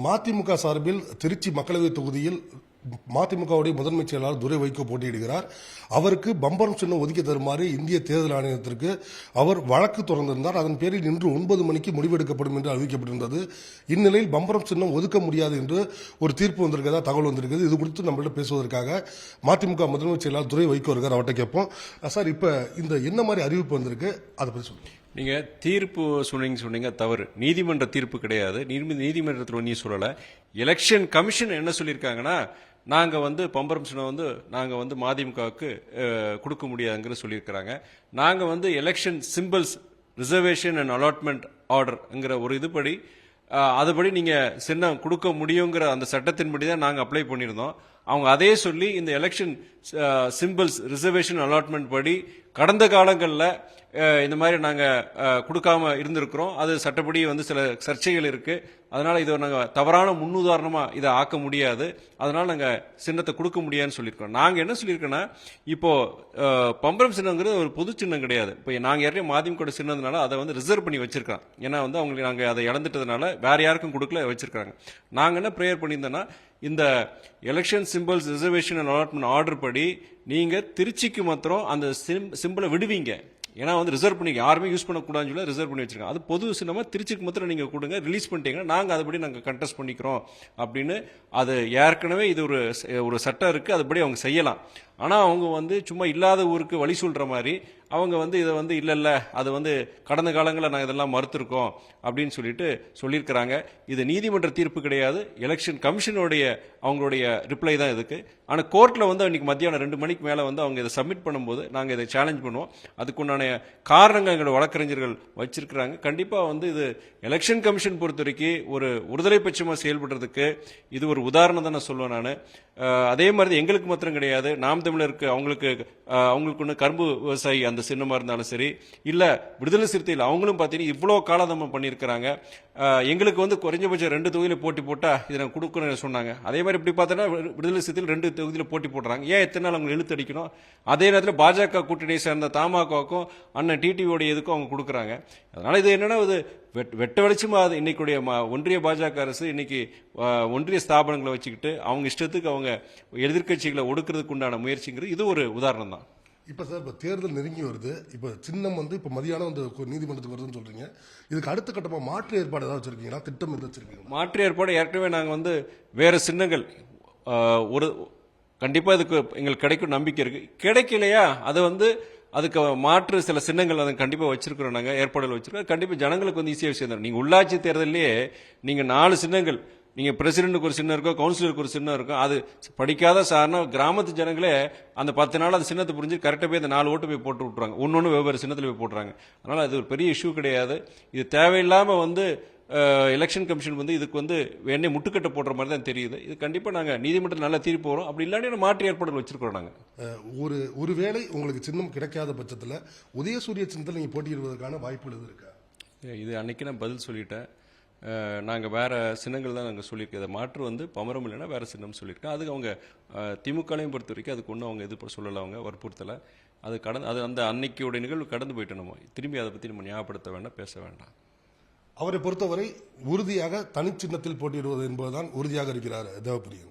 மதிமுக சார்பில் திருச்சி மக்களவை தொகுதியில் மதிமுகவுடைய முதன்மை செயலாளர் துரை வைகோ போட்டியிடுகிறார். அவருக்கு பம்பரம் சின்னம் ஒதுக்கி தருமாறு இந்திய தேர்தல் ஆணையத்திற்கு அவர் வழக்கு தொடர்ந்திருந்தார். அதன் பேரில் இன்று 9 மணிக்கு முடிவெடுக்கப்படும் என்று அறிவிக்கப்பட்டிருந்தது. இந்நிலையில் பம்பரம் சின்னம் ஒதுக்க முடியாது என்று ஒரு தீர்ப்பு வந்திருக்கிறதா தகவல் வந்திருக்கிறது. இது குறித்து நம்மள்ட்ட பேசுவதற்காக மதிமுக முதன்மை செயலாளர் துரை வைகோ இருக்கார். அவர்கிட்ட கேட்போம். சார், இப்ப இந்த என்ன மாதிரி அறிவிப்பு வந்திருக்கு, அதை பற்றி சொல்லுங்க. நீங்க தீர்ப்பு சொன்னீங்க தவறு. நீதிமன்ற தீர்ப்பு கிடையாது. நீதிமன்றத்தில் நீ சொல்லல. எலெக்ஷன் கமிஷன் என்ன சொல்லியிருக்காங்கன்னா, நாங்க பம்பரம் சின்னம் நாங்க மதிமுகவுக்கு கொடுக்க முடியாதுங்கிற சொல்லியிருக்கிறாங்க. நாங்க election symbols reservation and allotment ஆர்டர்ங்கிற ஒரு இதுபடி அதுபடி நீங்க சின்னம் கொடுக்க முடியுங்கிற அந்த சட்டத்தின்படி தான் நாங்க அப்ளை பண்ணியிருந்தோம். அவங்க அதே சொல்லி இந்த எலெக்ஷன் சிம்பிள்ஸ் ரிசர்வேஷன் அலாட்மெண்ட் படி கடந்த காலங்களில் இந்த மாதிரி நாங்க கொடுக்காம இருந்திருக்கிறோம். அது சட்டப்படி சில சர்ச்சைகள் இருக்கு. அதனால இதை நாங்க தவறான முன்னுதாரணமா இதை ஆக்க முடியாது. அதனால நாங்க சின்னத்தை கொடுக்க முடியாதுன்னு சொல்லியிருக்கோம். நாங்க என்ன சொல்லியிருக்கோன்னா, இப்போ பம்பரம் சின்னங்கிறது ஒரு பொது சின்னம் கிடையாது. இப்போ நாங்க ஏற்கனவே மதிமுக சின்னதுனால அதை ரிசர்வ் பண்ணி வச்சிருக்கோம். ஏன்னா அவங்களுக்கு நாங்க அதை இழந்துட்டதுனால வேற யாருக்கும் கொடுக்கல வச்சிருக்காங்க. நாங்க என்ன ப்ரேயர் பண்ணியிருந்தோம்னா, இந்த election symbols reservation and allotment order படி நீங்க திருச்சிக்கு மாத்திரம் அந்த சிம்பிளை விடுவீங்க. ஏன்னா ரிசர்வ் பண்ணி யாருமே யூஸ் பண்ணக்கூடாதுன்னு சொல்லி ரிசர்வ் பண்ணி வச்சிருக்காங்க. அது பொது சின்னமா திருச்சிக்கு மாத்திரம் நீங்க கொடுங்க, ரிலீஸ் பண்ணிட்டீங்கன்னா நாங்க அதுபடி நாங்க கண்டெஸ்ட் பண்ணிக்கிறோம் அப்படின்னு. அது ஏற்கனவே இது ஒரு சட்டம் இருக்கு, அதுபடி அவங்க செய்யலாம். ஆனா அவங்க சும்மா இல்லாத ஊருக்கு வழி சொல்ற மாதிரி அவங்க இதை இல்ல அது கடந்த காலங்களில் நாங்கள் இதெல்லாம் மறுத்திருக்கோம் அப்படின்னு சொல்லியிருக்கிறாங்க. இது நீதிமன்ற தீர்ப்பு கிடையாது, எலெக்ஷன் கமிஷனுடைய அவங்களுடைய ரிப்ளை தான் இதுக்கு. ஆனால் கோர்ட்ல இன்னைக்கு மத்தியானம் 2 மணிக்கு மேலே அவங்க இதை சப்மிட் பண்ணும்போது நாங்கள் இதை சேலஞ்ச் பண்ணுவோம். அதுக்குண்டான காரணங்கள் எங்களோட வழக்கறிஞர்கள் வச்சிருக்கிறாங்க. கண்டிப்பா இது எலெக்ஷன் கமிஷன் பொறுத்த வரைக்கும் ஒரு ஒருதலை பட்சமா செயல்படுறதுக்கு இது ஒரு உதாரணம் தான் நான் சொல்லுவேன். நான் அதே மாதிரி எங்களுக்கு மாத்திரம் கிடையாது, நாம் தமிழருக்கு அவங்களுக்கு ஒன்று கரும்பு விவசாயி அந்த சின்னமா இருந்தாலும் சரி, இல்ல விடுதலை சிறுத்தைகள் அவங்களும் பார்த்தீங்கன்னா இவ்வளவு காலதாமம் பண்ணியிருக்கிறாங்க. எங்களுக்கு குறைஞ்சபட்சம் 2 தொகுதியில போட்டி போட்டா இதை நான் கொடுக்கணும்னு சொன்னாங்க. அதே மாதிரி இப்படி பார்த்தோன்னா விடுதலை சிறுத்தைகள் 2 தொகுதியில போட்டி போடுறாங்க. ஏன் எத்தனை நாள் அவங்க இழுத்து அடிக்கணும்? அதே நேரத்தில் பாஜக கூட்டணியை சேர்ந்த தமாகவுக்கும் அண்ணன் டிடிவியோடைய இதுக்கும் அவங்க கொடுக்குறாங்க. அதனால இது என்னன்னா வெட்ட வெளிச்சமா அது இன்னைக்குடைய ஒன்றிய பாஜக அரசு இன்னைக்கு ஒன்றிய ஸ்தாபனங்களை வச்சுக்கிட்டு அவங்க இஷ்டத்துக்கு அவங்க எதிர்கட்சிகளை ஒடுக்கிறதுக்கு உண்டான முயற்சிங்கிறது இது ஒரு உதாரணம் தான். இப்ப சார், இப்ப தேர்தல் நெருங்கி வருது. இப்ப சின்னம் இப்ப மதியானம் நீதிமன்றத்துக்கு வருதுன்னு சொல்றீங்க. இதுக்கு அடுத்த கட்டமா மாற்று ஏற்பாடு ஏதாவது வச்சிருக்கீங்களா? திட்டம் எது வச்சிருக்கீங்க? மாற்று ஏற்பாடு ஏற்கனவே நாங்க வேற சின்னங்கள் ஒரு கண்டிப்பா இதுக்கு எங்களுக்கு கிடைக்கும் நம்பிக்கை இருக்கு. கிடைக்கலையா அது அதுக்கு மாற்று சில சின்னங்கள் அதை கண்டிப்பா வச்சிருக்கிறோம். நாங்க ஏற்பாடுகள் வச்சிருக்கோம். கண்டிப்பா ஜனங்களுக்கு ஈஸியா விஷயம். நீங்க உள்ளாட்சி தேர்தலே நீங்க 4 சின்னங்கள், நீங்க பிரசிடென்ட்டுக்கு ஒரு சின்னம் இருக்கும், கவுன்சிலருக்கு ஒரு சின்னம் இருக்கும். அது படிக்காத சாதாரண கிராமத்து ஜனங்களே அந்த 10 நாள் அந்த சின்னத்தை புரிஞ்சு கரெக்டா போய் அந்த 4 ஓட்டு போய் போட்டு விட்டுறாங்க. ஒன்னொன்னு வெவ்வேறு சின்னத்தில் போய் போட்டுறாங்க. அதனால அது ஒரு பெரிய இஷ்யூ கிடையாது. இது தேவையில்லாம எலெக்ஷன் கமிஷன் இதுக்கு வேணே முட்டுக்கட்ட போடுற மாதிரி தான் தெரியுது. இது கண்டிப்பா நாங்க நீதிமன்றத்தில் நல்ல தீர்ப்பு வரும். அப்படி இல்லாட்டி மாற்று ஏற்பாடுகள் வச்சிருக்கிறோம். நாங்க ஒருவேளை உங்களுக்கு சின்னம் கிடைக்காத பட்சத்தில் உதயசூரிய சின்னத்தில் நீங்க போட்டியிடுவதற்கான வாய்ப்புகள் எது இருக்கா? இது அன்னைக்கு நான் பதில் சொல்லிட்டேன். நாங்கள் வேற சின்னங்கள் தான் நாங்கள் சொல்லியிருக்கோம். மாற்று பமரம் இல்லைன்னா வேற சின்னம் சொல்லியிருக்கேன். அதுக்கு அவங்க திமுகலையும் பொறுத்த வரைக்கும் அதுக்கு ஒன்றும் அவங்க இது சொல்லலை, அவங்க வற்புறுத்தலை. அது அந்த அன்னைக்கியோட நிகழ்வு கடந்து போயிட்டு நம்ம திரும்பி அதை பற்றி நம்ம ஞாபகப்படுத்த வேண்டாம், பேச வேண்டாம். அவரை பொறுத்தவரை உறுதியாக தனிச்சின்னத்தில் போட்டியிடுவது என்பதுதான் உறுதியாக இருக்கிறார் தேவப்பிரியன்.